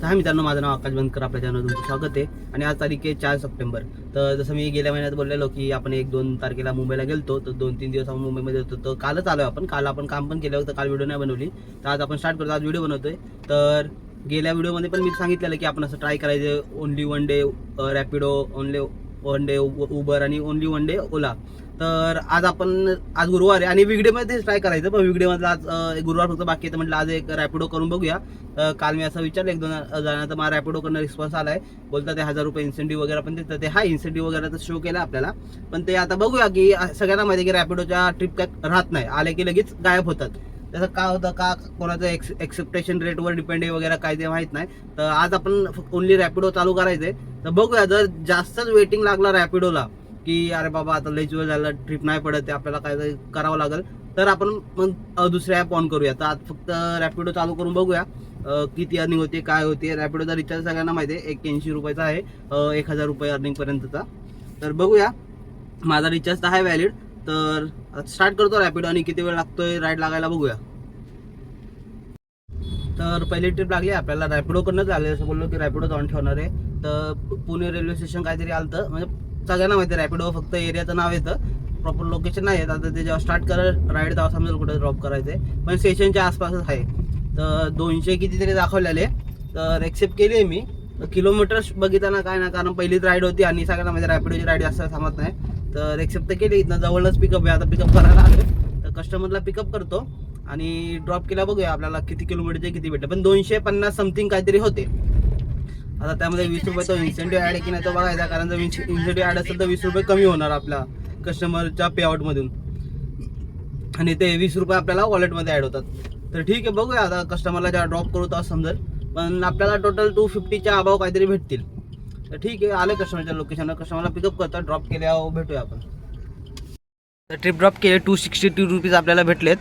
तर हा मित्रांनो, माझं नाव आकाश बनकर, आपल्या चॅनलवर तुमचं स्वागत आहे. आणि आज तारीख आहे 4 सप्टेंबर. तर जसं मी गेल्या महिन्यात बोललेलो की आपण 1-2 तारखेला मुंबईला गेलतो, तर 2-3 दिवस आपण मुंबईमध्ये होतो. तर कालच आलो आपण, काल आपण काम पण केलं होतं, काल व्हिडिओ नाही बनवली. तर आज आपण स्टार्ट करतो, आज व्हिडिओ बनवतोय. तर गेल्या व्हिडिओमध्ये पण मी सांगितलेलं की आपण असं ट्राय करायचं, only one day Rapido, only one day Uber आणि ओनली वन डे ओला. तर आज गुरुवार आहे आणि वीकडेमध्ये ट्राय करायचं, पण वीकडेमधला आज गुरुवार फक्त बाकी आहे. तर म्हटलं आज एक रॅपिडो करून बघूया. काल मी असं विचारलं 1-2 जणांना, तर मला रॅपिडोकडनं रिस्पॉन्स आलाय. बोलतात ते 1000 रुपये इन्सेंटिव्ह वगैरे पण देतात. ते हा इन्सेंटिव्ह वगैरे तर शो केला आपल्याला, पण ते आता बघूया की सगळ्यांना माहिती आहे की रॅपिडोच्या ट्रिप काय राहत नाही, आले की लगेच गायब होतात. त्याचं का होतं, का कोणाचं एक्सेप्टेशन रेटवर डिपेंड आहे वगैरे काय ते माहीत नाही. तर आज आपण ओनली रॅपिडो चालू करायचंय. तर बघूया, जर जास्तच वेटिंग लागला रॅपिडोला की अरे बाबा आता लईच वेळ झाला, ट्रिप नाही पडत, आपल्याला काय करावं लागेल, तर आपण मग दुसऱ्या ॲप ऑन करूया. तर आज फक्त रॅपिडो चालू करून बघूया किती अर्निंग होते, काय होते. रॅपिडोचा रिचार्ज सगळ्यांना माहिती आहे, 81 रुपयाचा आहे, 1000 रुपये अर्निंगपर्यंतचा. तर बघूया, माझा रिचार्ज तर आहे व्हॅलिड. तर स्टार्ट करतो रॅपिडो आणि किती वेळ लागतोय राईड लागायला बघूया. तर पहिली ट्रिप लागली आपल्याला रॅपिडोकडनंच आले, असं बोललो की रॅपिडोच ऑन ठेवणार आहे. तर पुणे रेल्वे स्टेशन काहीतरी आलं तर, म्हणजे सगळ्यांना माहिती आहे रॅपिडो फक्त एरियाचं नाव येतं, प्रॉपर लोकेशन नाही येत. आता ते जेव्हा स्टार्ट करत राईड तेव्हा समजेल कुठे ड्रॉप करायचं आहे, पण स्टेशनच्या आसपासच आहे. तर 200 कितीतरी दाखवलेले, तर एक्सेप्ट केली आहे मी. किलोमीटर्स बघितलं काय ना, कारण पहिलीच राईड होती आणि सगळ्यांना माहिती रॅपिडोची राईड जास्त थांबत नाही. तर एक्सेप्ट तर केली, इथनं जवळच पिकअप आहे. आता पिकअप करायला आलो, तर कस्टमरला पिकअप करतो आणि ड्रॉप केला, बघूया आपल्याला किती किलोमीटरचे किती भेटते. पण 250 समथिंग काहीतरी होते. आता त्यामध्ये 20 रुपये तो इन्सेंटिव्ह ॲड की नाही तो बघायचा, कारण जर इन्सेंटिव्ह ॲड असेल तर 20 रुपये कमी होणार आपल्या कस्टमरच्या पेआउटमधून, आणि ते 20 रुपये आपल्याला वॉलेटमध्ये ॲड होतात. तर ठीक आहे, बघूया आता कस्टमरला जेव्हा ड्रॉप करू तेव्हा समजेल. पण आपल्याला टोटल 250च्या अबाव काहीतरी भेटतील. तर ठीक आहे, आले कस्टमरच्या लोकेशनला, कस्टमरला पिकअप करतात, ड्रॉप केल्यावर भेटूया आपण. तर ट्रिप ड्रॉप केले, 262 रुपीज आपल्याला भेटलेत.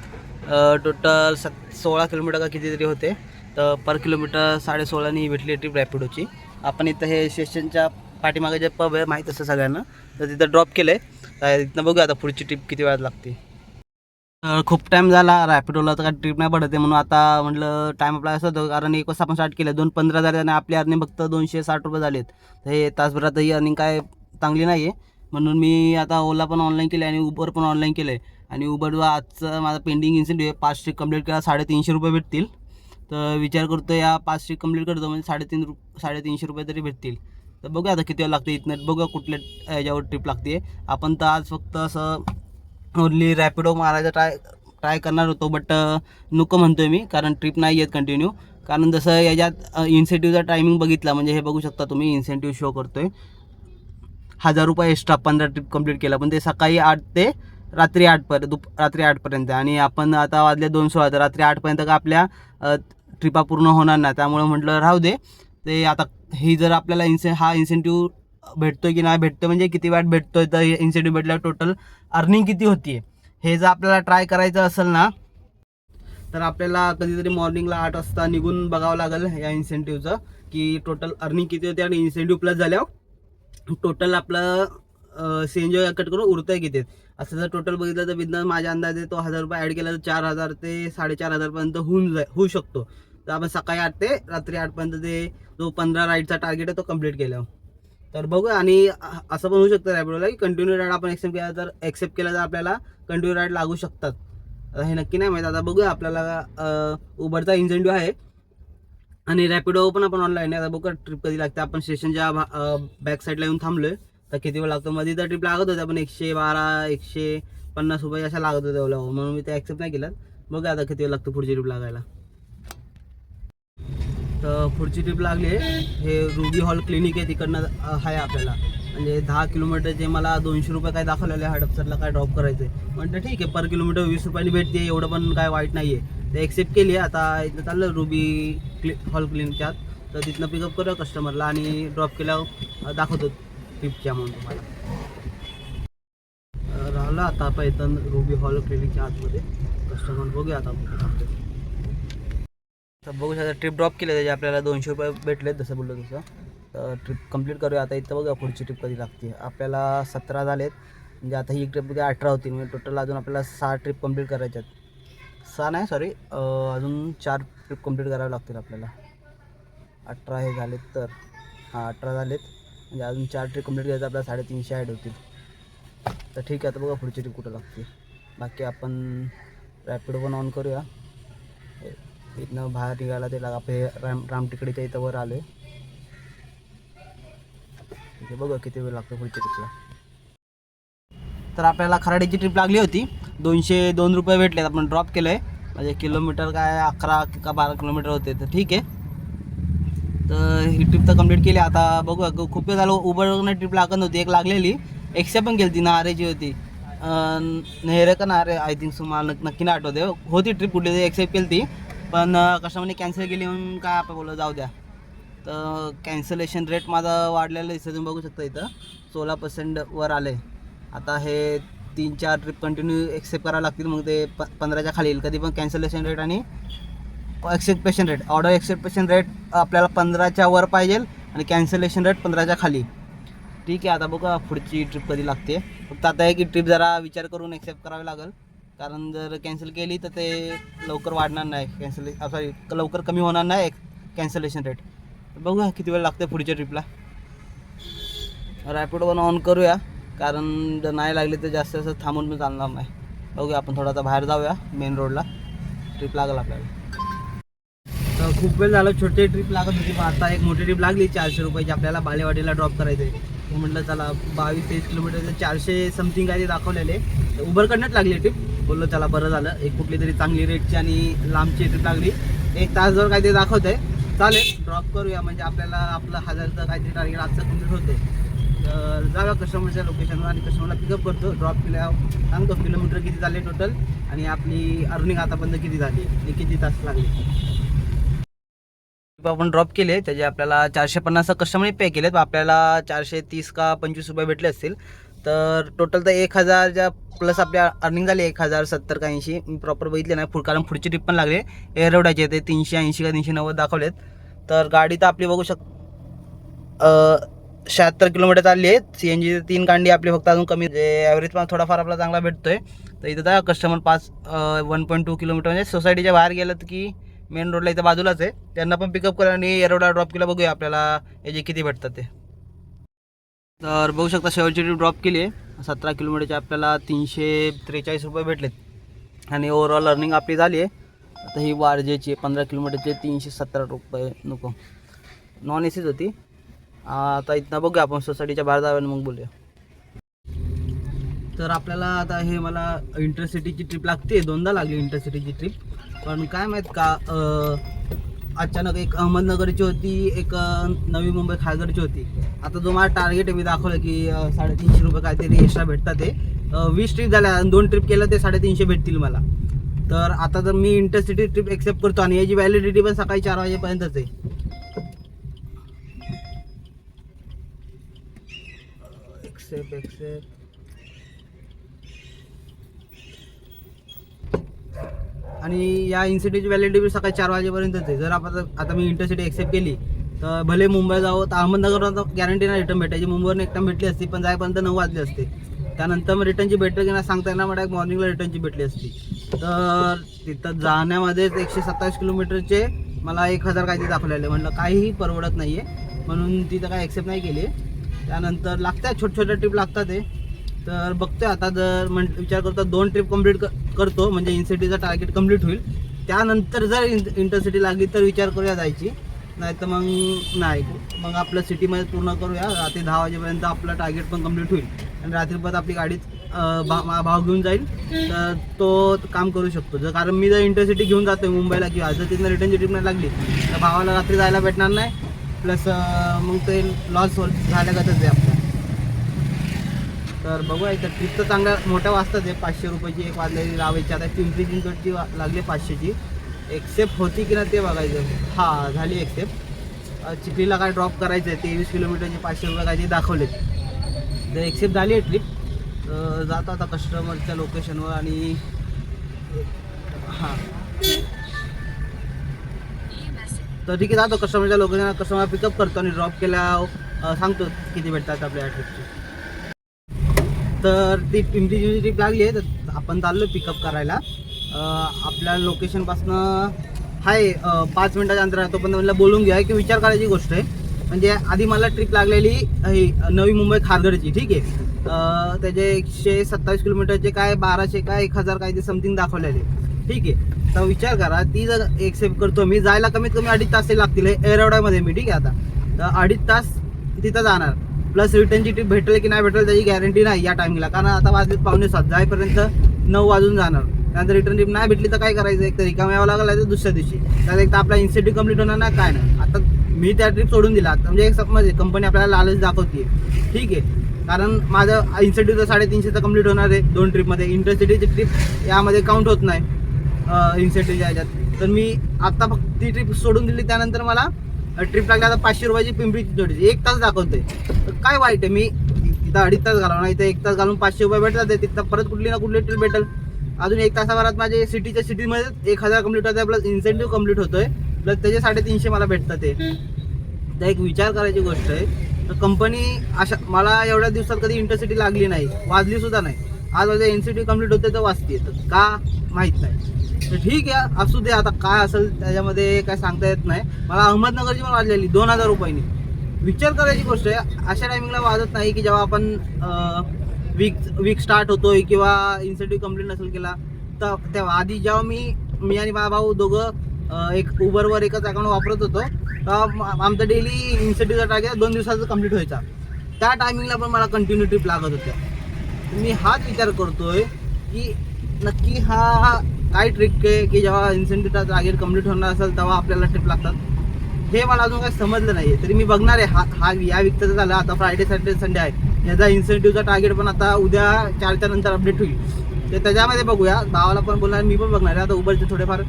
टोटल 16 किलोमीटर का कितीतरी होते. तर पर किलोमीटर 16.5 भेटली ट्रिप रॅपिडोची. आपण इथं हे स्टेशनच्या पाठीमागे जे पब आहे माहीत असतं सगळ्यांना, तर तिथं ड्रॉप केलं आहे. तर इथनं बघूया आता पुढची ट्रिप किती वेळात लागते. खूप टाईम झाला रॅपिडोला, तर काय ट्रिप नाही पडत आहे, म्हणून आता म्हटलं टाईम आपला असं होतं, कारण 1 वाजता आपण स्टार्ट केलं, 2:15 झाले आणि आपली अर्निंग फक्त 260 रुपये झालेत. तर हे तासभरात ही अर्निंग काय चांगली नाही आहे, म्हणून मी आता ओला पण ऑनलाईन केलं आहे आणि उबर पण ऑनलाईन केलं आहे. आणि उबरवर आजचं माझा पेंडिंग इन्सेंटिव्ह आहे, 5 ट्रिप कंप्लीट केला 350 रुपये भेटतील. तर विचार करतो या 5 ट्रिप कंप्लीट करतो, म्हणजे 350 रुपये तरी भेटतील. तर बघूया आता किती वेळ लागते इथनं, बघूया कुठल्या ह्याच्यावर ट्रिप लागते. आपण तर आज फक्त असं ओनली रॅपिडो मारायचा ट्राय करणार होतो, बट नको म्हणतोय मी, कारण ट्रिप नाही येत कंटिन्यू. कारण जसं याच्यात इन्सेंटिव्हचा टायमिंग बघितला, म्हणजे हे बघू शकता तुम्ही, इन्सेंटिव्ह शो करतोय 1000 रुपये एक्स्ट्रा 15 ट्रिप कंप्लीट केला, पण ते सकाळी 8 ते रात्री 8पर्यंत. आणि आपण आता वाजले 2:16, तर रात्री 8पर्यंत का आपल्या ट्रिपा पूर्ण होणार नाही. त्यामुळे म्हटलं राहू दे. ते आता ही जर आपल्याला हा इन्सेंटिव्ह भेटतोय की नाही भेटतोय, म्हणजे किती वेळात भेटतोय, तर इन्सेंटिव्ह भेटल्यावर टोटल अर्निंग किती होती, हे जर आपल्याला ट्राय करायचं असेल ना, तर आपल्याला कधीतरी मॉर्निंगला 8 वाजता निघून बघावं लागेल या इन्सेंटिव्हचं, की टोटल अर्निंग किती होते आणि इन्सेंटिव्ह प्लस झाल्यावर टोटल आपलं सीएनजी कट करून उरतंय किती. असं जर टोटल बघितलं तर बिझनेस माझ्या अंदाजे तो 1000 रुपये ॲड केला तर 4000 ते 4500 पर्यंत होऊ शकतो. तर आपण सकाळी 8 ते रात्री 8पर्यंत ते जो 15 राईडचा टार्गेट आहे तो कंप्लीट केला. तर बघूया. आणि असं पण होऊ शकतं रॅपिडोला की कंटिन्यू राईड आपण एक्सेप्ट केला तर आपल्याला कंटिन्यू राईड लागू शकतात. आता हे नक्की नाही माहीत. आता बघूया, आपल्याला उबरचा इन्सेंटिव्ह आहे आणि रॅपिडो पण आपण ऑनलाईन आहे. आता बघूया ट्रिप कधी लागते. आपण स्टेशनच्या बॅक साईडला येऊन थांबलोय, तर किती वेळ लागतो. मध्ये तर ट्रिप लागत होत्या, पण 112 150 रुपये अशा लागत होत्या ओला, म्हणून मी ते ॲक्सेप्ट नाही केलं. बघा आता किती वेळ लागतो पुढची ट्रिप लागायला. तर पुढची ट्रिप लागली आहे, हे रुबी हॉल क्लिनिक आहे, तिकडनं आहे आपल्याला, म्हणजे 10 किलोमीटरचे मला 200 रुपये काय दाखवलेले हडपसरला काय ड्रॉप करायचं आहे. म्हटलं ठीक आहे, पर किलोमीटर 20 रुपयांनी भेटते, एवढं पण काय वाईट नाही आहे. ते एक्सेप्ट केली आहे. आता इथं चाललं रुबी हॉल क्लिनिकच्या, तर तिथनं पिकअप करूया कस्टमरला आणि ड्रॉप केल्यावर दाखवतो ट्रिपची अमाऊंट तुम्हाला. राहिलं आता आपण इथं रुबी हॉल क्लिनिकच्या आतमध्ये कस्टमर, बघूया आता आपलं. तर बघू शकता ट्रिप ड्रॉप केले, त्याचे आपल्याला 200 रुपये भेटले, जसं बोललो तसं. तर ट्रिप कंप्लीट करूया आता. इथं बघा पुढची ट्रिप कधी लागते. आपल्याला 17 झालेत, म्हणजे आता ही ट्रिप 18 होती, म्हणजे टोटल अजून आपल्याला 6 ट्रिप कंप्लीट करायच्यात. 6 नाही, सॉरी, अजून 4 ट्रिप कंप्लीट कराव्या लागतील आपल्याला. 18 हे झालेत तर हां 18 झालेत, म्हणजे अजून 4 ट्रिप कंप्लीट करायचं आपल्याला 350 ॲड होतील. तर ठीक आहे, आता बघा पुढची ट्रिप कुठं लागते. बाकी आपण रॅपिडो पण ऑन करूया. इथनं बाहेर निघायला ते आपले रामटेकडीच्या इथं वर आलो आहे. ठीक आहे, बघा किती वेळ लागतो पुढच्या ट्रिपला. तर आपल्याला खराडीची ट्रिप लागली होती, 202 रुपये भेटलेत. आपण ड्रॉप केलं आहे, म्हणजे किलोमीटर काय 11 का 12 किलोमीटर होते. तर ठीक आहे, तर ही ट्रिप तर कंप्लीट केली. आता बघूया, खूप वेळ झालं उबर ट्रिप लागत नव्हती. एक लागलेली एक्सेप पण केली ती, नारेची होती, नेहरे का नारे आय थिंक सो, मला नक्की नाही आठवते. होती ट्रिप कुठली तरी, एक्सेप्ट केली ती, पण कशामध्ये कॅन्सल केली म्हणून काय आपण बोललं जाऊ द्या. तर कॅन्सलेशन रेट माझा वाढलेलं दिसतं, तुम्ही बघू शकता इथं 16% वर आलं आहे. आता हे 3-4 ट्रिप कंटिन्यू एक्सेप्ट करावं लागतील, मग ते 15च्या खाली येईल. कधी पण कॅन्सलेशन रेट आणि acceptation rate, order acceptation rate आपल्याला 15च्या वर पाहिजे आणि कॅन्सलेशन रेट 15च्या खाली. ठीक आहे, आता बघा पुढची ट्रिप कधी लागते. फक्त आता आहे की ट्रिप जरा विचार करून एक्सेप्ट करावी लागेल, कारण जर कॅन्सल केली तर ते लवकर वाढणार नाही, सॉरी लवकर कमी होणार नाही कॅन्सलेशन रेट. बघूया किती वेळ लागते पुढच्या ट्रिपला. रॅपिडो पण ऑन करूया, कारण जर नाही लागले तर जास्त असं थांबून पण चालणार नाही. बघूया, आपण थोडा आता बाहेर जाऊया मेन रोडला, ट्रिप लागेल आपल्याला. तर खूप वेळ झालं, छोटी ट्रिप लागत होती, पण आता एक मोठी ट्रिप लागली 400 रुपयाची. आपल्याला बालेवाडीला ड्रॉप करायचं आहे. म्हटलं चला 22-23 किलोमीटरचं 400 समथिंग काही दाखवलेले. उबरकडनंच लागली ट्रिप, बोललो चला बरं झालं, एक कुठली तरी चांगली रेटची आणि लांबची ट्रिप लागली. 1 तास जर काहीतरी दाखवत आहे, चालेल ड्रॉप करूया, म्हणजे आपल्याला आपलं 1000चं काहीतरी टार्गेट आजचं कंप्लीट होते. तर जाऊया कस्टमरच्या लोकेशनवर आणि कस्टमरला पिकअप करतो. ड्रॉप केल्यावर सांगतो किलोमीटर किती झाले टोटल आणि आपली अर्निंग आतापर्यंत किती झाली आणि किती तास लागले. आपण ड्रॉप केले, त्याचे आपल्याला 450 कस्टमरने पे केलेत, आपल्याला 430 का 25 रुपये भेटले असतील. तर टोटल तर 1000च्या प्लस आपल्या अर्निंग झाली, 1070 का 80. मी प्रॉपर बघितले नाही कारण पुढची ट्रिप पण लागले एअरवडाचे, ते 380 का 390 दाखवलेत. तर गाडी तर आपली बघू 76 किलोमीटर चालली आहे. CNG 3 कांडी आपली फक्त अजून कमी, ॲव्हरेज पण थोडाफार आपला चांगला भेटतोय. तर इथं तर कस्टमर 1.2 किलोमीटर म्हणजे सोसायटीच्या बाहेर गेलं की मेन रोडला इथं बाजूलाच आहे, त्यांना पण पिकअप करा आणि एअरवडा ड्रॉप केला. बघूया आपल्याला याचे किती भेटतात ते. तर बघू शकता शेवटची ट्रिप ड्रॉप केली आहे, 17 किलोमीटरचे आपल्याला 343 रुपये भेटलेत आणि ओव्हरऑल अर्निंग आपली झाली आहे. आता ही वारजेची 15 किलोमीटरचे 317 रुपये, नको नॉन ACच होती. आता इथनं बघूया आपण सोसायटीच्या बाहेर जाऊया मग बोलूया. तर आपल्याला आता हे मला इंटरसिटीची ट्रिप लागते, 2दा लागली इंटरसिटीची ट्रिप, पण काय माहीत का अचानक एक अहमदनगरची होती, एक नवी मुंबई खारघरची होती. आता जो माझा टार्गेट आहे मी दाखवलं की 350 रुपये काहीतरी एक्स्ट्रा भेटतात. ते 20 ट्रिप झाल्या आणि 2 ट्रिप केलं ते 350 भेटतील मला. तर आता जर मी इंटरसिटी ट्रिप एक्सेप्ट करतो आणि याची व्हॅलिडिटी पण सकाळी 4 वाजेपर्यंतच आहे. एक्सेप्ट आणि या इन्सिटीची व्हॅलिडिटी सकाळी 4 वाजेपर्यंतच आहे. जर आपण आता मी इंटरसिटी एक्सेप्ट केली तर भले मुंबई जावं तर अहमदनगरला गॅरंटी नाही रिटर्न भेटायची, मुंबईवरून एक टाइम भेटली असती पण जायपर्यंत 9 वाजले असते. त्यानंतर मग रिटर्नची भेटली की नाही सांगता येणार, मला एक मॉर्निंगला रिटर्नची भेटली असती. तर तिथं जाण्यामध्येच 127 किलोमीटरचे मला 1000 काहीतरी दाखवलेले. म्हटलं काहीही परवडत नाही आहे, म्हणून तिथं काय एक्सेप्ट नाही केली. त्यानंतर लागतात छोट्या ट्रिप लागतात ते. तर बघतोय आता, जर विचार करतो 2 ट्रिप कंप्लीट करतो म्हणजे इनसिटीचा टार्गेट कंप्लीट होईल. त्यानंतर जर इंटरसिटी लागली तर विचार करूया जायची, नाही तर मग नाही, मग आपलं सिटीमध्ये पूर्ण करूया. रात्री 10 वाजेपर्यंत आपलं टार्गेट पण कंप्लीट होईल आणि रात्रीपर्यंत आपली गाडीत भाव घेऊन जाईल, तर तो काम करू शकतो. जर कारण मी जर इंटरसिटी घेऊन जातो मुंबईला किंवा जर तिथनं रिटर्नची ट्रिप नाही लागली तर भावाला रात्री जायला भेटणार नाही, प्लस मग ते लॉस झाल्यागतच आहे आपलं. तर बघूया, इथं ट्रिप तर चांगल्या मोठ्या वाजतात आहे. 500 रुपयाची एक वाजलेली लावायची. आता पिंपरी चिंचवडची लागली 500ची. एक्सेप्ट होती की नाही ते बघायचं. हां झाली एक्सेप्ट. चिखलीला काय ड्रॉप करायचं आहे, 23 किलोमीटरचे 500 रुपये काहीतरी दाखवलेत. तर एक्सेप्ट झाली आहे ट्रिप. जातो आता कस्टमरच्या लोकेशनवर आणि हां तर ठीक आहे, जातो कस्टमरच्या लोकेशनवर, कस्टमर पिकअप करतो आणि ड्रॉप केल्या सांगतो किती भेटतात आपल्या ट्रिपची. तर ती पिंपरी चिंचवडची ट्रिप लागली आहे, तर आपण चाललो पिकअप करायला. आपल्या लोकेशनपासनं हाय 5 मिनिटाच्या अंतर आहे तोपर्यंत मला बोलून घ्या की विचार करायची गोष्ट आहे. म्हणजे आधी मला ट्रिप लागलेली ही नवी मुंबई खारघरची, ठीक आहे. त्याचे 127 किलोमीटरचे काय 1200 काय 1000 काय ते समथिंग दाखवलेले, ठीक आहे. तर विचार करा ती जर एक्सेप्ट करतो मी, जायला कमीत कमी 2.5 तास लागतील एरवड्यामध्ये मी, ठीक आहे. आता तर 2.5 तास तिथं जाणार, प्लस रिटर्नची ट्रिप भेटेल की नाही भेटेल त्याची गॅरंटी नाही या टायमिंगला, कारण आता वाजलेत 6:45 जाईपर्यंत 9 वाजून जाणार. त्यानंतर रिटर्न ट्रिप नाही भेटली तर काय करायचं, एक तर रिकाम यावं लागलं तर दुसऱ्या दिवशी त्यात एक तर आपला इन्सेंटिव्ह कंप्लीट होणार नाही काय नाही. आता मी त्या ट्रिप सोडून दिला, म्हणजे एक समज कंपनी आपल्याला लालच दाखवते, ठीक आहे. कारण माझं इन्सेंटिव्ह तर 350चं कंप्लीट होणार आहे 2 ट्रिपमध्ये. इंटरसिटीची ट्रिप यामध्ये काउंट होत नाही इन्सेंटिव्हच्या ह्याच्यात. तर मी आता फक्त ती ट्रिप सोडून दिली, त्यानंतर मला ट्रिप लागली आता 500 रुपयाची पिंपरीची जोडीची, 1 तास दाखवते. तर काय वाईट आहे, मी तिथं 2.5 तास घालवणार, इथं 1 तास घालून 500 रुपये भेटतात, तिथं परत कुठली ना कुठली ट्रिप भेटेल. अजून 1 तासाभरात माझे सिटीमध्ये 1000 कंप्लीट होतं, प्लस इन्सेंटिव्ह कंप्लीट होतोय, प्लस त्याचे 350 मला भेटतात. ते एक विचार करायची गोष्ट आहे. तर कंपनी अशा मला एवढ्या दिवसात कधी इंटरसिटी लागली नाही, वाजली सुद्धा नाही. आज माझं इन्सेंटिव्ह कंप्लीट होते तर वाजते, तर का माहीत नाही. तर ठीक आहे असू दे, आता काय असेल त्याच्यामध्ये काय सांगता येत नाही. मला अहमदनगरची पण वाजलेली 2000 रुपयांनी. विचार करायची गोष्ट आहे, अशा टायमिंगला वाजत नाही की जेव्हा आपण वीक स्टार्ट होतोय किंवा इन्सेंटिव्ह कंप्लीट नसेल केला. तर तेव्हा आधी जेव्हा मी आणि माझा भाऊ दोघं एक उबरवर एकच अकाउंट वापरत होतो, तेव्हा आमचं डेली इन्सेंटिव्हचा टार्गेट 2 दिवसाचं कंप्लीट व्हायचा. त्या टायमिंगला पण मला कंटिन्यू ट्रिप लागत होत्या. मी हाच विचार करतोय की नक्की हा काय ट्रिक आहे की जेव्हा इन्सेंटिव्हचा टार्गेट कंप्लीट होणार असेल तेव्हा आपल्याला ट्रिप लागतात, हे मला अजून काही समजलं नाही. तरी मी बघणार आहे या वीकचं झालं, आता फ्रायडे सॅटर्डे संडे आहे, याचा इन्सेंटिव्हचा टार्गेट पण आता उद्या 4च्या नंतर अपडेट होईल. तर त्याच्यामध्ये बघूया, भावाला पण बोलणार, मी पण बघणार आहे. आता उबरचे थोडेफार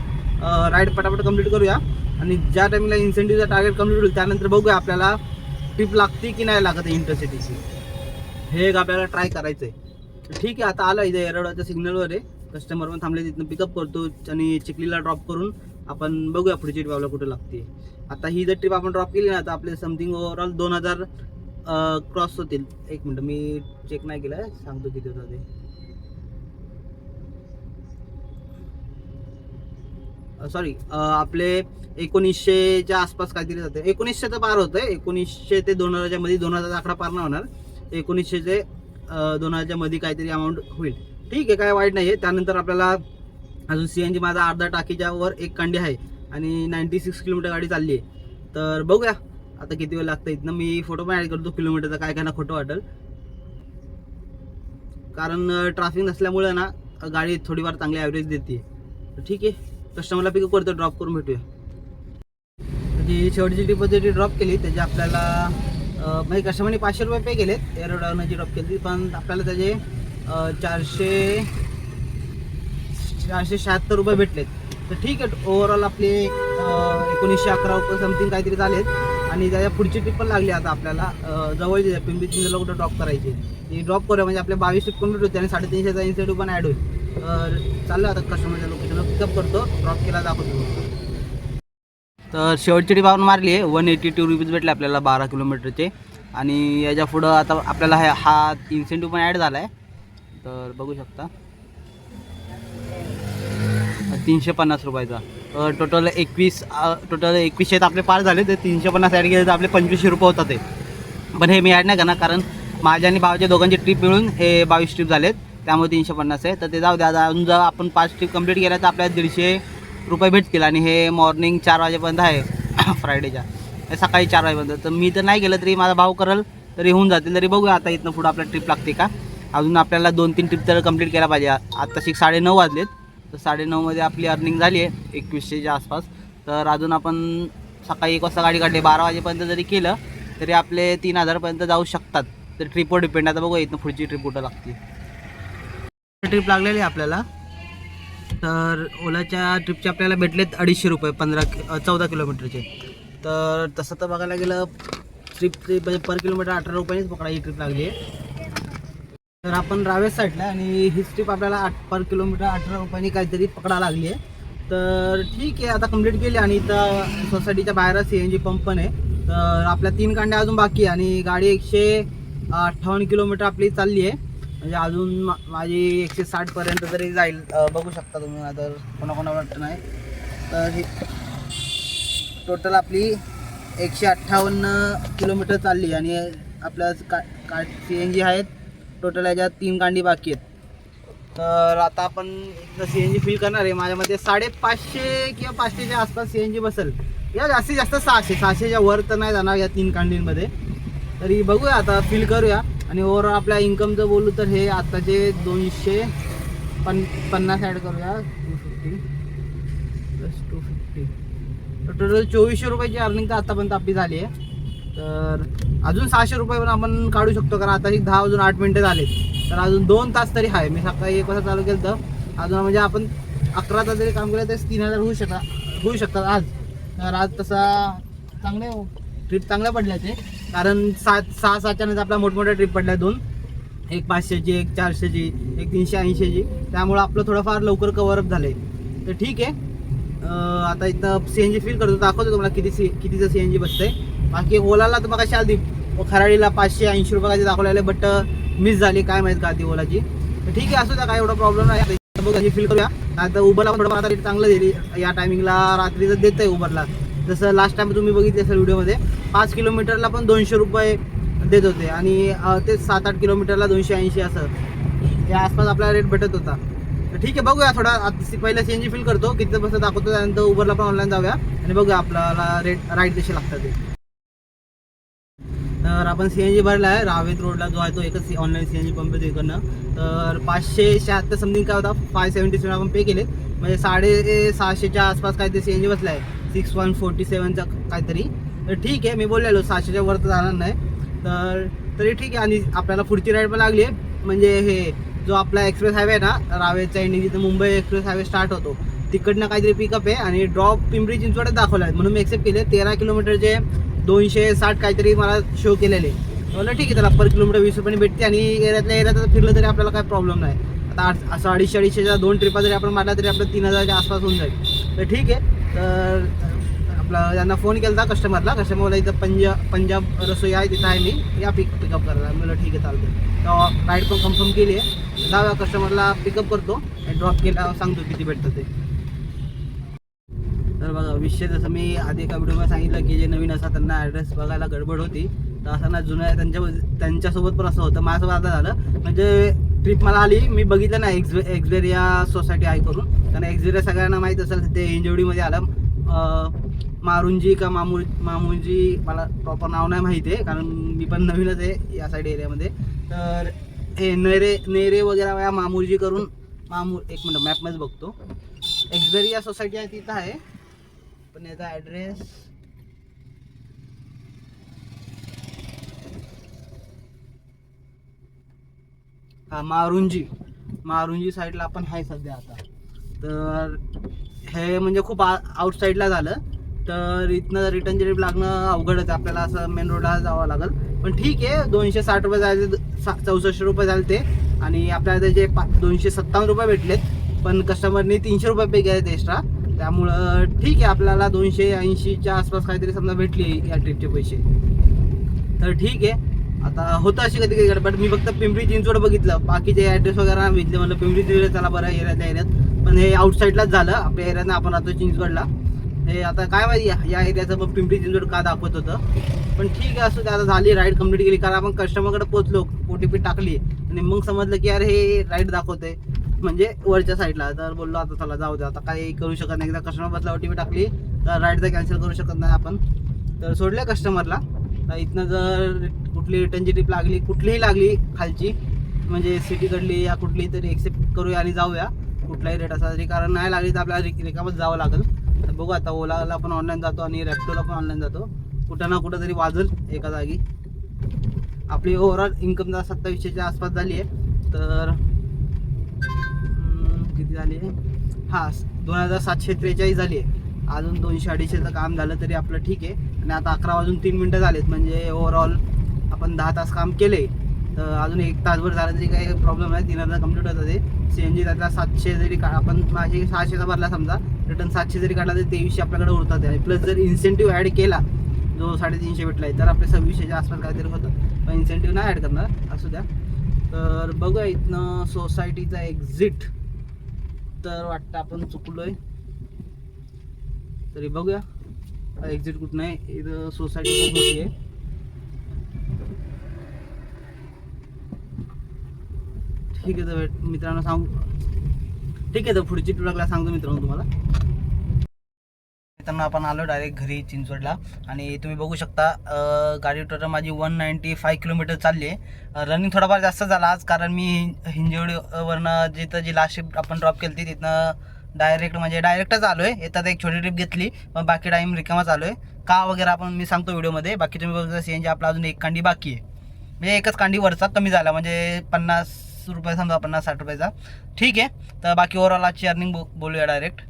राईड पटापट कंप्लीट करूया, आणि ज्या टाईमला इन्सेंटिव्हचा टार्गेट कंप्लीट होईल त्यानंतर बघूया आपल्याला ट्रिप लागते की नाही लागत इंटरसिटीची, हे एक आपल्याला ट्राय करायचं आहे. ठीक आहे, आता आला इथे एरवड्याच्या सिग्नलवर आहे, कस्टमर पण थांबले, तिथनं पिकअप करतो आणि चिखलीला ड्रॉप करून आपण बघूया पुढची ट्रिप आपल्याला कुठे लागते. आता ही जर ट्रिप आपण ड्रॉप केली ना तर आपले समथिंग ओव्हरऑल 2000 क्रॉस होतील. 1 मिनटं मी चेक नाही केलं, सांगतो किती होतं ते. सॉरी, आपले 1900च्या आसपास काहीतरी जाते. 1900 तर पार होतं, 1900 ते 2000च्या मध्ये, 2000चा आकडा पार नाही होणार, 1900 ते 2000च्या मध्ये काहीतरी अमाऊंट होईल. ठीक आहे, काय वाईट नाही आहे. त्यानंतर आपल्याला अजून CNG माझा अर्धा टाकीच्या वर एक कांडी आहे आणि 96 किलोमीटर गाडी चालली आहे. तर बघूया आता किती वेळ लागतं. इथनं मी फोटो पण ॲड करतो किलोमीटरचा, काय काय ना खोटं वाटेल, कारण ट्रॅफिक नसल्यामुळे ना गाडी थोडीफार चांगली ॲव्हरेज देते. तर ठीक आहे, कस्टमरला पिकअप करतो, ड्रॉप करून भेटूया. जी शेवटची ट्रिप होती ती ड्रॉप केली, त्याचे आपल्याला म्हणजे कस्टमरने 500 रुपये पे केलेत, एरोडावरनं जी ड्रॉप केली, पण आपल्याला त्याचे 476 रुपये भेटलेत. तर ठीक आहे, ओव्हरऑल आपले 1911 रुपये समथिंग काहीतरी झालेत. आणि त्याच्या पुढची ट्रिप पण लागली आता आपल्याला, जवळची आहे पिंपरी चिंचवडला कुठं ड्रॉप करायची, ती ड्रॉप करूया, म्हणजे आपल्या 22 ट्रिप कंप्लीट होते आणि 350चा इन्सेंटिव्ह पण ॲड होईल. तर चाललं आता कस्टमरच्या लोकेशनला पिकअप करतो, ड्रॉप केला दाखवतो. तर शेवटची ट्रिप आपण मारली आहे, 182 रुपीज भेटले आपल्याला 12 किलोमीटरचे. आणि याच्या पुढं आता आपल्याला हा इन्सेंटिव्ह पण ॲड झाला आहे, तर बघू शकता 350 रुपयाचा. टोटल 2100 आपले पार झाले, ते 350 ॲड केले तर आपले 2500 रुपये होतात ते. पण हे मी ॲड नाही करणार, कारण माझ्या आणि भावाच्या दोघांची ट्रिप मिळून हे 22 ट्रिप झालेत, त्यामुळे 350 आहे. तर ते जाऊ द्या, अजून जर आपण 5 ट्रिप कंप्लीट केल्या तर आपल्याला 150 रुपये भेटतील. आणि हे मॉर्निंग 4 वाजेपर्यंत आहे फ्रायडेच्या, हे सकाळी 4 वाजेपर्यंत. तर मी तर नाही केलं तरी माझा भाऊ करेल तरी होऊन जातील. तरी बघूया आता इथनं पुढं आपल्याला ट्रिप लागते का. अजून आपल्याला 2-3 ट्रिप तर कंप्लीट केला पाहिजे. आत्ताशी 9:30 वाजलेत, तर 9:30मध्ये आपली अर्निंग झाली आहे 2100च्या आसपास. तर अजून आपण सकाळी 1 वाजता गाडी काढली, 12 वाजेपर्यंत जरी केलं तरी आपले 3000पर्यंत जाऊ शकतात. तर ट्रिपवर डिपेंड. आता बघूया इथनं पुढची ट्रिप कुठं लागते. ट्रिप लागलेली आहे आपल्याला, तर ओलाच्या ट्रिपचे आपल्याला भेटलेत 250 रुपये 14 किलोमीटरचे. तर तसं तर बघायला गेलं ट्रिपचे म्हणजे पर किलोमीटर 18 रुपयांनीच पकडायची ट्रिप लागली आहे. तर आपण रावेस साईडला, आणि ही ट्रिप आपल्याला पर किलोमीटर 18 रुपयांनी काहीतरी पकडा लागली आहे. तर ठीक आहे, आता कंप्लीट केली. आणि इथं सोसायटीच्या बाहेर CNG पंप पण आहे. तर आपल्या 3 कांड्या अजून बाकी आहे, आणि गाडी 158 किलोमीटर आपली चालली आहे. म्हणजे अजून माझी 160 पर्यंत तरी जाईल, बघू शकता तुम्ही. तर कोणाकोणा वाटत नाही तर टोटल आपली 158 किलोमीटर चालली आणि आपल्या CNG आहेत टोटल याच्यात 3 कांडी बाकी आहेत. तर आता आपण CNG फिल करणार आहे. माझ्यामध्ये 550 किंवा 500च्या आसपास CNG बसेल. या जास्तीत जास्त 600च्या वर तर नाही जाणार या 3 कांडींमध्ये. तरी बघूया आता फिल करूया. आणि ओव्हरऑल आपल्या इन्कमचं बोलू तर हे आत्ताचे 250 ॲड करूया. 250 प्लस 250 तर टोटल 2400 रुपयाची अर्निंग तर आतापर्यंत आपली झाली आहे. तर अजून 600 रुपये पण आपण काढू शकतो, कारण आता 10 वाजून 8 मिनटं झाले. तर अजून 2 तास तरी आहे. मी सकाळी 1 वाजता चालू केलं तर अजून म्हणजे आपण 11 तास जरी काम केलं तर 3000 होऊ शकतात आज. तर आज तसा चांगले ट्रिप चांगल्या पडल्या ते, कारण 6-7च्या नंतर आपल्या मोठमोठ्या ट्रिप पडल्या 2, एक 500ची, एक 400ची, एक 380ची. त्यामुळं आपलं थोडंफार लवकर कव्हरअप झालं आहे. तर ठीक आहे. आता इथं CNG फिल करतो, दाखवतो तुम्हाला कितीचं CNG बसतंय. बाकी ओलाला तर बघा शाल खराडीला 580 रुपये दाखवलेले, बट मिस झाली काय माहीत का ती ओलाची. तर ठीक आहे, असू द्या, काय एवढा प्रॉब्लेम नाही. बघा फिल करूया. आता उबरला पण थोडंफार आता रेट चांगलं दिली या टायमिंगला, रात्रीचं देत आहे उबरला. जसं लास्ट टाइम तुम्ही बघितले असेल व्हिडिओमध्ये 5 किलोमीटरला पण 200 रुपये देत होते आणि ते 7-8 किलोमीटरला 280 असं या आसपास आपल्याला रेट भेटत होता. तर ठीक आहे, बघूया थोडा पहिला CNG फिल करतो, किती बसतं दाखवतो, त्यानंतर उबरला पण ऑनलाईन जाऊया आणि बघूया आपल्याला राईट कसे लागतात ते. तर आपण CNG भरला आहे रावेत रोडला जो आहे तो एकच ऑनलाईन CNG पंप आहे इकडनं. तर 576 समथिंग काय होता, 577 आपण पे केले, म्हणजे 650च्या आसपास काहीतरी CNG बसला आहे, 6147चा काहीतरी. तर ठीक आहे, मी बोललेलो 600च्या वर तर जाणार नाही. तर तरी ठीक आहे. आणि आपल्याला पुढची राईड पण लागली आहे, म्हणजे हे जो आपला एक्सप्रेस हायवे आहे ना रावेचा एंडिंग, जिथं मुंबई एक्सप्रेस हायवे स्टार्ट होतो तिकडनं काहीतरी पिकअप आहे आणि ड्रॉप पिंपरी चिंचवडच दाखवला आहे, म्हणून मी एक्सेप्ट केले. 13 किलोमीटरचे 260 काहीतरी मला शो केलेले. मला ठीक आहे, त्याला पर किलोमीटर 20 रुपयाने भेटते आणि एरियात फिरलं तरी आपल्याला काय प्रॉब्लेम नाही. आता असं 250-250च्या 2 ट्रिपा जरी आपण मारल्या तरी आपलं 3000च्या आसपास होऊन जाईल. तर ठीक आहे. तर आपला त्यांना फोन केला होता कस्टमरला इथं पंजाब रसोई आहे, तिथं आहे मी, या पिकअप करायला. मला ठीक आहे चालतं. तर राईड पण कन्फर्म केली आहे. जाऊया कस्टमरला पिकअप करतो आणि ड्रॉप केला सांगतो किती भेटतं ते. तर बघा विषय जसं मी आधी एका व्हिडिओमध्ये सांगितलं की जे नवीन असतात त्यांना ॲड्रेस बघायला गडबड होती. तर असं ना जुन्या त्यांच्यासोबत पण असं होतं, माझ्यासोबत आता झालं. म्हणजे ट्रिप मला आली, मी बघितलं ना एक्सबेरिया सोसायटी आहे करून, कारण एक्सबेरिया सगळ्यांना माहीत असेल ते हिंजवडीमध्ये आलं. मारुंजी का मामुंजी मला प्रॉपर नाव नाही माहिती आहे, कारण मी पण नवीनच आहे या साईड एरियामध्ये. तर हे नेरे वगैरे या मामुर्जी करून एक मिनटं मॅपमध्ये बघतो. एक्सबेरिया सोसायटी आहे तिथं आहे, पण याचा ॲड्रेस मारुंजी साईडला आपण आहे सध्या आता. तर हे म्हणजे खूप आउट साईडला झालं. तर इथनं रिटर्नची ट्रिप लागणं अवघडच आहे, आपल्याला असं मेन रोडला जावं लागेल. पण ठीक आहे, 260 रुपये झाले, 64 रुपये झाले ते. आणि आपल्याला त्याचे 257 रुपये भेटलेत, पण कस्टमरनी 300 रुपये पे केलेत एक्स्ट्रा. त्यामुळं ठीक आहे, आपल्याला 280च्या आसपास काहीतरी समजा भेटली या ट्रिपचे पैसे. तर ठीक आहे. आता होतं अशी कधी गडबड, मी फक्त पिंपरी चिंचवड बघितलं, बाकीचे ॲड्रेस वगैरे बघितले. म्हणलं पिंपरी चिंचवड चला बरं एरियात, पण हे आउटसाईडलाच झालं. आपल्या एरियानं आपण राहतो चिंचवडला. हे आता काय माहिती या एरियाचं पण पिंपरी चिंचवड का दाखवत होतं. पण ठीक आहे, असं आता झाली राईड कंप्लीट केली, कारण आपण कस्टमरकडे पोचलो, OTP टाकली आणि मग समजलं की अरे हे राईड दाखवते म्हणजे वरच्या साईडला. तर बोललो आता चला जाऊ दे, आता काही करू शकत नाही. एकदा कस्टमर बसला OTP टाकली तर राईड तर कॅन्सल करू शकत नाही आपण. तर सोडल्या कस्टमरला. तर इथनं जर कुठली रिटर्नची ट्रिप लागली, कुठलीही लागली खालची, म्हणजे सिटीकडली या कुठली तरी एक्सेप्ट करूया आणि जाऊया कुठलाही रेट असा तरी, कारण नाही लागली तर आपल्याला रिकामच जावं लागेल. तर बघू आता ओलाला पण ऑनलाईन जातो आणि रॅपिडोला पण ऑनलाईन जातो, कुठं ना कुठं तरी वाजल एका जागी. आपली ओव्हरऑल इन्कम 2700च्या आसपास झाली आहे. तर किती झाली आहे, 2743 झाली आहे. अजून 200-250चं काम झालं तरी आपलं ठीक आहे. आणि आता 11 वाजून 3 मिनटं झालेत, म्हणजे ओव्हरऑल आपण 10 तास काम केले. तर अजून 1 तासभर झालं तरी काही प्रॉब्लेम नाही, 3000 कंप्लीट होतं ते. CNG त्यातला 700 जरी आपण माझे 600चा भरला समजा, रिटर्न 700 जरी काढला तरी 2300 आपल्याकडे उरतात. आणि प्लस जर इन्सेंटिव्ह ॲड केला जो 350 भेटला आहे, तर आपले 2600च्या आसपास काहीतरी होतं. पण इन्सेंटिव्ह नाही ॲड करणार, असू द्या. तर बघूया इथनं सोसायटीचा एक्झिट. तर वाटतं आपण चुकलोय, तरी बघूया. एक्झिट कुठं नाही, इथं सोसायटी खूप मोठी आहे. ठीक आहे, तर मित्रांनो ठीक आहे, तर पुढची ट्रॅकला सांगतो मित्रांनो तुम्हाला. मित्रांनो आपण आलो डायरेक्ट घरी चिंचवडला आणि तुम्ही बघू शकता गाडी टोटल माझी 195 किलोमीटर चालली आहे. रनिंग थोडाफार जास्त झाला आज, कारण मी हिंजवडीवरनं जिथं जी लास्ट शिफ्ट आपण ड्रॉप केली ती तिथनं डायरेक्टच आलो आहे. येतात एक छोटी ट्रिप घेतली, मग बाकी टाईम रिकामाच आलो आहे. का वगैरे आपण मी सांगतो व्हिडिओमध्ये. बाकी तुम्ही बघता CNG आपला अजून एक कांडी बाकी आहे, म्हणजे एकच कांडी वरचा कमी झाला, म्हणजे 50 रुपये समजा, 50-60 रुपयाचा. ठीक आहे, तर बाकी ओव्हरऑल आजची अर्निंग बोलूया डायरेक्ट.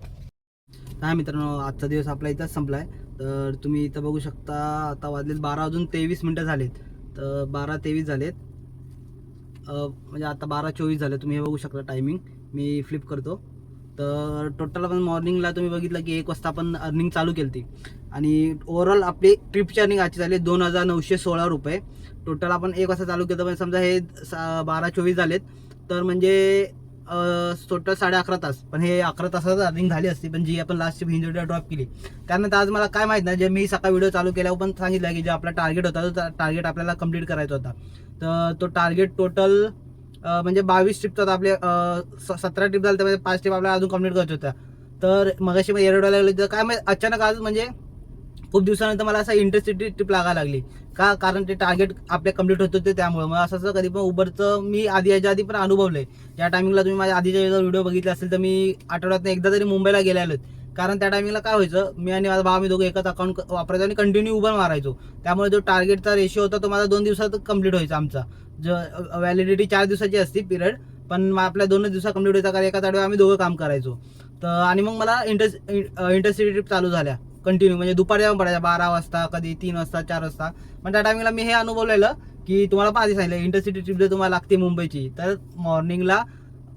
हा मित्रांनो, आजचा दिवस आपला इथंच संपला आहे. तर तुम्ही इथं बघू शकता आता वाजलेत 12:23 झालेत. तर 12:23 झालेत, म्हणजे आता 12:24 झाले. तुम्ही हे बघू शकता टायमिंग, मी फ्लिप करतो. तर टोटल आपण मॉर्निंगला तुम्ही बघितलं की 1 वाजता आपण अर्निंग चालू केली होती आणि ओव्हरऑल आपली ट्रिपची अर्निंग आजची झाली 2,916 रुपये. टोटल आपण 1 वाजता चालू केलं, म्हणजे समजा हे 12:24 झालेत, तर म्हणजे टोटल 11.5 तास. पण हे 11 तासात अर्निंग झाली असती, पण जी आपण लास्ट हिंजवडीला ड्रॉप केली. त्यानंतर आज मला काय माहीत नाही, जे मी सकाळी व्हिडिओ चालू केल्यावर पण सांगितलं की जे आपला टार्गेट होता तो टार्गेट आपल्याला कंप्लीट करायचा होता. तर तो टार्गेट टोटल म्हणजे 22 ट्रिपचा होता. आपले 17 ट्रिप झाले, त्यामध्ये 5 ट्रिप आपल्याला अजून कंप्लीट करायच्या होत्या. तर मगाशी मग एरडवायला लागली, तर काय माहिती अचानक आज म्हणजे खूप दिवसानंतर मला असं इंटरसिटी ट्रिप लागायला लागली. का? कारण ते टार्गेट आपले कंप्लीट होत होते, त्यामुळे मग असं कधी पण उबरचं मी याच्या आधी पण अनुभवलंय. या टायमिंगला तुम्ही माझ्या आधीच्या व्हिडिओ बघितले असेल तर मी आठवड्यात एकदा तरी मुंबईला गेलेलो. कारण त्या टायमिंगला काय व्हायचं, मी आणि माझा भाव, मी दोघं एकच अकाउंट वापरायचो आणि कंटिन्यू उबर मारायचो. त्यामुळे जो टार्गेटचा रेशिओ होता तो माझा 2 दिवसात कंप्लीट व्हायचा. आमचा जो व्हॅलिडिटी 4 दिवसाची असती पिरियड, पण आपल्या 2 दिवसात कंप्लीट व्हायचा, कारण एका आठवड्यात आम्ही दोघं काम करायचो. तर आणि मग मला इंटरसिटी ट्रिप चालू झाल्या कंटिन्यू, म्हणजे दुपारी जाऊन पडायच्या 12 वाजता, कधी 3 वाजता, 4 वाजता. पण त्या टायमिंगला मी हे अनुभवलेलं की तुम्हाला पण आधी सांगितलं, इंटरसिटी ट्रिप जर तुम्हाला लागते मुंबईची, तर मॉर्निंगला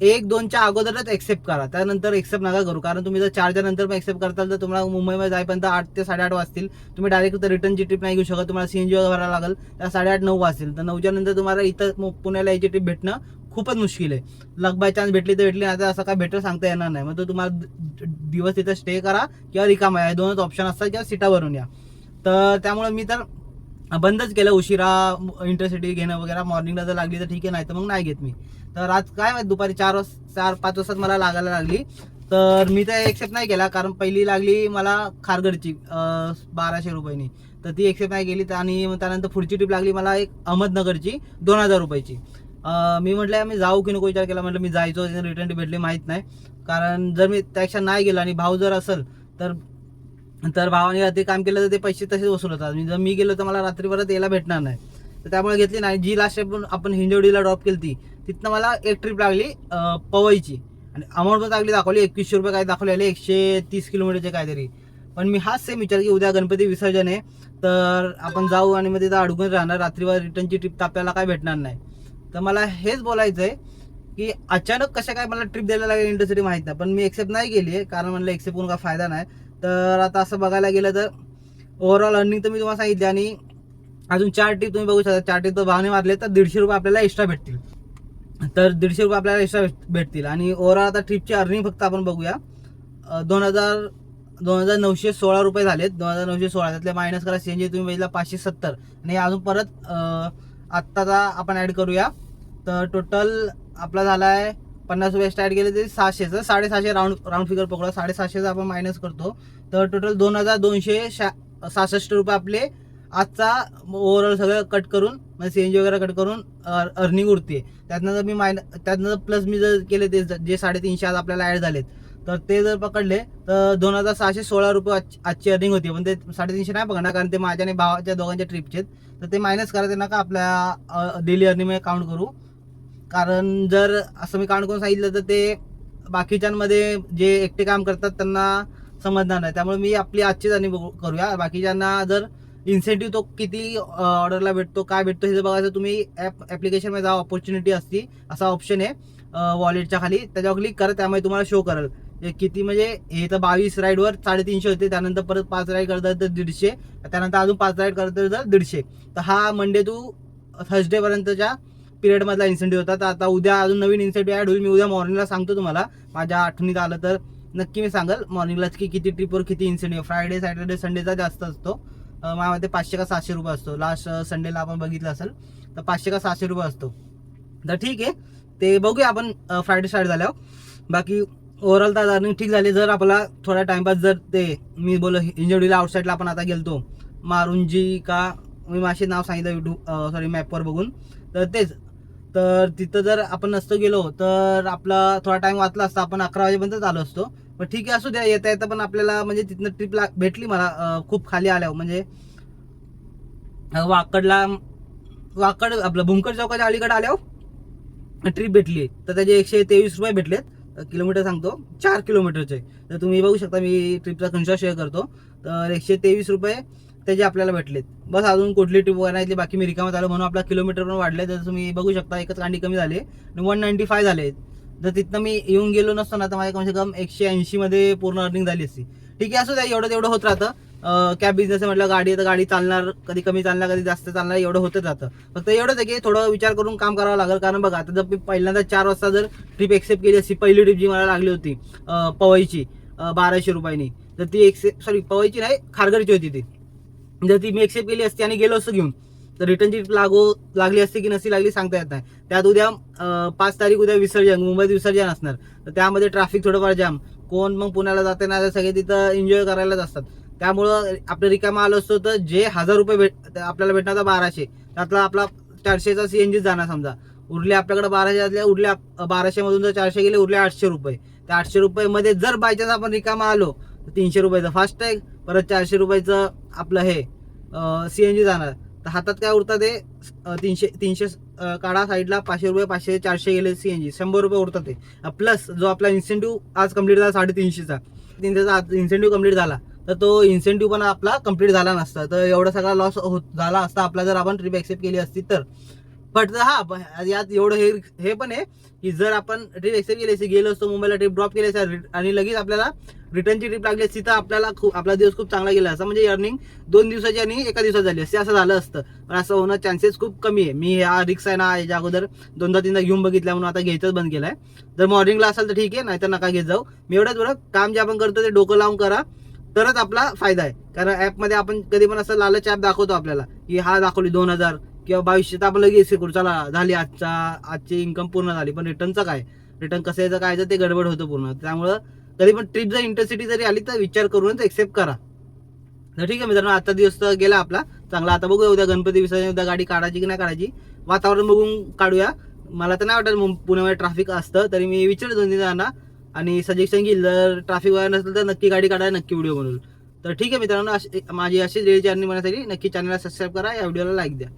1-2च्या अगोदरच एक्सेप्ट करा, त्यानंतर एक्सेप्ट नका करू. कारण तुम्ही जर 4च्या नंतर पण एक्सेप्ट करताल तर तुम्हाला मुंबईमध्ये जाईपर्यंत 8 ते 8:30 वाजतील. तुम्ही डायरेक्ट रिटर्नची ट्रिप नाही घेऊ शकत, तुम्हाला CNG भरायला लागेल, त्या 8:30-9 वाजतील. तर 9च्या नंतर तुम्हाला इथं पुण्याला यायची ट्रिप भेटणं खूपच मुश्किल आहे. लक बाय चान्स भेटली तर भेटली, आता असं काय भेटलं सांगता येणार नाही. मग तो तुम्हाला दिवस तिथं स्टे करा किंवा रिकामा आहे, 2च ऑप्शन असतात, किंवा सीटा भरून या. तर त्यामुळे मी तर बंदच केलं उशिरा इंटरसिटी घेणं वगैरे. मॉर्निंगला जर लागली तर ठीक आहे, नाही तर मग नाही घेत मी. तर आज काय माहिती दुपारी 4-5 वाजता मला लागायला लागली, तर मी तर एक्सेप्ट नाही केला. कारण पहिली लागली मला खारघरची 1200 रुपयांनी, तर ती एक्सेप्ट नाही केली. आणि त्यानंतर पुढची ट्रिप लागली मला एक अहमदनगरची 2000 रुपयाची. मी म्हटलं मी जाऊ की नको विचार केला. म्हटलं मी जायचो, रिटर्न भेटली माहीत नाही. कारण जर मी त्यापेक्षा नाही गेलो आणि भाव जर असेल तर भावाने रात्री काम केलं तर ते पैसे तसेच वसूल होतात. जर मी गेलो तर मला रात्री परत यायला भेटणार नाही. तर त्यामुळे घेतली नाही. जी लास्ट ट्रिप आपण हिंजवडीला ड्रॉप केली ती, तिथनं मला एक ट्रिप लागली पवईची, आणि अमाऊंट पण चांगली दाखवली, 2100 रुपये काय दाखवलेले, 130 किलोमीटरचे काहीतरी. पण मी हाच सेम विचार की उद्या गणपती विसर्जन आहे, तर आपण जाऊ आणि मग तिथं अडकून राहणार, रात्रीवर रिटर्नची ट्रिप तर आपल्याला काय भेटणार नाही. तर मला हेच बोलायचं आहे की अचानक कशा काय मला ट्रिप द्यायला लागेल इंटरसिटी माहीत नाही, पण मी एक्सेप्ट नाही केली आहे. कारण म्हणलं एक्सेप्ट करून काय फायदा नाही. तर आता असं बघायला गेलं तर ओव्हरऑल अर्निंग तर मी तुम्हाला सांगितली, आणि अजून 4 ट्रिप तुम्ही बघू शकता. 4 ट्रिप तर भावने मारले तर 150 रुपये आपल्याला एक्स्ट्रा भेटतील. तर 150 रुपये आपल्याला एक्स्ट्रा भेटतील. आणि ओव्हरऑल आता ट्रिपची अर्निंग फक्त आपण बघूया, 2,916 रुपये झालेत. 2,916 त्यातले मायनस करा CNG, तुम्ही बघितला 570, आणि अजून परत आत्ताचा आपण ॲड करूया, तर टोटल आपला झाला आहे 50 रुपये एक्स्ट्रा ॲड केले तरी 600चं 650 राऊंड फिगर पकडा. 650चं आपण मायनस करतो, तर टोटल 2,266 रुपये आपले आजचा ओव्हरऑल सगळं कट करून, म्हणजे CNG वगैरे कट करून अर्निंग उरते. त्यातनं प्लस मी जर केले ते जे 350 आज आपल्याला ॲड झालेत, तर ते जर पकडले तर 2,616 रुपये आजची अर्निंग होती. पण ते 350 नाही पकडणार, कारण ते माझ्या आणि भावाच्या दोघांच्या ट्रिपचे. तर ते मायनस करा, ते नका आपल्या डेली अर्निंगमध्ये काउंट करू. कारण जर असं मी काउंट करून सांगितलं तर ते बाकीच्यांमध्ये जे एकटे काम करतात त्यांना समजणार नाही. त्यामुळे मी आपली आजचीच अर्निंग करूया. बाकीच्यांना जर इन्सेंटिव्ह तो किती ऑर्डरला भेटतो, काय भेटतो हे जर बघायचं, तुम्ही ॲप्लिकेशनमध्ये जा, ऑपॉर्च्युनिटी असती असा ऑप्शन आहे वॉलेटच्या खाली, त्याच्यावर क्लिक करा. त्यामुळे तुम्हाला शो करेल किती, म्हणजे हे तर 22 राईडवर 350 होते, त्यानंतर परत 5 राईड करतात तर 150, त्यानंतर अजून 5 राईड करतात तर 150. तर हा मंडे टू थर्सडेपर्यंतच्या पिरियडमधला इन्सेंटिव्ह होता. तर आता उद्या अजून नवीन इन्सेंटिव्ह ॲड होईल. मी उद्या मॉर्निंगला सांगतो तुम्हाला, माझ्या आठवणीत आलं तर नक्की मी सांगाल मॉर्निंगलाच की किती ट्रिपवर किती इन्सेंटिव्ह. फ्रायडे सॅटर्डे संडेचा जास्त असतो, माझ्यामध्ये 500 का 700 रुपये असतो. लास्ट संडेला आपण बघितलं असेल तर 500 का 700 रुपये असतो. तर ठीक आहे, ते बघूया आपण फ्रायडे स्टार्ट झाल्यावर. बाकी ओव्हरऑल तर अर्निंग ठीक झाली. जर आपला थोडा टाइमपास जर ते मी बोल इंजोडीला आउटसाईडला आपण आता गेलतो मारुंजी का मी मासे नाव सांगितलं यूट्यूब सॉरी मॅपवर बघून, तर तेच. तर तिथं जर आपण नसतो गेलो तर आपला थोडा टाइम वाचला असता, आपण 11 वाजेपर्यंत आलो असतो. पण ठीक आहे, असू द्या. येता येता पण आपल्याला म्हणजे तिथनं ट्रिप भेटली मला खूप खाली आल्यावर, म्हणजे वाकड आपलं भुंकर चौकाच्या अलीकडे आल्यावर ट्रिप भेटली. तर त्याचे 123 रुपये भेटलेत. किलोमीटर सांगतो 4 किलोमीटरचे. तर तुम्ही बघू शकता, मी ट्रिपचा कंशा शेअर करतो. तर 123 रुपये त्याचे आपल्याला भेटलेत. बस अजून कुठली ट्रिप बनायची बाकी, मी रिकामात आलो म्हणून आपला किलोमीटर पण वाढले. तर तुम्ही बघू शकता एकच कांडी कमी झाली आणि 195 झाले. जर तिथनं मी येऊन गेलो नसतो ना तर माझ्या कमसे कम 180 मध्ये पूर्ण अर्निंग झाली असती. ठीक आहे, असू द्या. एवढं तेवढं होत राहतं. कॅब बिझनेस म्हटलं, गाडी तर गाडी चालणार, कधी कमी चालणार कधी जास्त चालणार, एवढं होतच राहतं. फक्त एवढंच आहे की थोडं विचार करून काम करावं लागेल. कारण बघा, आता जर पहिल्यांदा 4 वाजता जर ट्रिप एक्सेप्ट केली असती, पहिली ट्रिप जी मला लागली होती पवईची 1200 रुपयांनी, तर ती सॉरी पवईची नाही, खारघरची होती ती. जर ती मी एक्सेप्ट केली असती आणि गेलो असतो घेऊन, तर रिटर्नची ट्रिप लागली असती की नसती लागली सांगता येत नाही. त्यात उद्या 5 तारीख उद्या विसर्जन, मुंबईत विसर्जन असणार. तर त्यामध्ये ट्रॅफिक थोडंफार जाम. कोण मग पुण्याला जाते ना, सगळे तिथं एन्जॉय करायलाच असतात. त्यामुळं आपल्या रिकामा आलो असतो तर जे 1000 रुपये आपल्याला भेटणार होता 1200, त्यातला आपला 400चा CNG जाणार समजा. उरले आपल्याकडे 1200, उरले 1200 मधून जर 400 गेले, उरले 800 रुपये. त्या 800 रुपये मध्ये जर बायचान्स आपण रिकामा आलो तर 300 रुपयाचं फास्ट टॅग, परत 400 रुपयाचं आपलं हे CNG जाणार. तर हातात काय उरतात ते 300 काढा साईडला, 500 रुपये, 500 400 गेले CNG, 100 रुपये उरतात ते. प्लस जो आपला इन्सेंटिव्ह आज कम्प्लीट झाला 350चा, 300चा इन्सेंटिव्ह कम्प्लीट झाला, तर तो इन्सेंटिव्ह पण आपला कम्प्लीट झाला नसता. तर एवढा सगळा लॉस झाला असता आपला जर आपण ट्रिप एक्सेप्ट केली असती तर. बट हा, यात एवढं हे पण आहे की जर आपण ट्रिप एक्सेप्ट केली असती, गेलो असतो मुंबईला, ट्रिप ड्रॉप केली असती आणि लगेच आपल्याला रिटर्नची ट्रिप लागली असती, तर आपला दिवस खूप चांगला गेला असता. म्हणजे अर्निंग 2 दिवसाची आणि 1 दिवसात झाली असते, असं झालं असतं. पण असं होणं चान्सेस खूप कमी आहे. मी हा रिक्स आहे ना, याच्या अगोदर 2-3दा घेऊन बघितला म्हणून आता घ्यायचंच बंद केलाय. जर मॉर्निंगला असेल तर ठीक आहे, नाहीतर नका घेत जाऊ. मी एवढंच बरं, काम जे आपण करतो ते डोकं लावून करा, तरच आपला फायदा आहे. कारण ऍपमध्ये आपण कधी पण असं लालच ऍप दाखवतो आपल्याला की हा दाखवली 2000 किंवा 2200, तर आपण लगेच करू, चला झाली आजची इन्कम पूर्ण झाली. पण रिटर्नचं काय, रिटर्न कसं यायचं काय ते गडबड होतं पूर्ण. त्यामुळं कधी पण ट्रिप जर इंटरसिटी जरी आली तर विचार करूनच एक्सेप्ट करा. तर ठीक आहे मित्रांनो, आता दिवस तर गेला आपला चांगला. आता बघूया उद्या गणपती विसर्जन, उद्या गाडी काढायची की नाही काढायची, वातावरण बघून काढूया. मला तर नाही वाटत पुण्यामध्ये ट्रॅफिक असतं, तरी मी विचारतो 2-3 जणांना आणि सजेशन घेईल. जर ट्रॅफिक वगैरे नसेल तर नक्की गाडी काढायला, नक्की व्हिडिओ बनवू. तर ठीक आहे मित्रांनो, माझी अशी डेली जर्नी बनवण्यासाठी नक्की चॅनलला सबस्क्राईब करा, या व्हिडिओला लाईक द्या.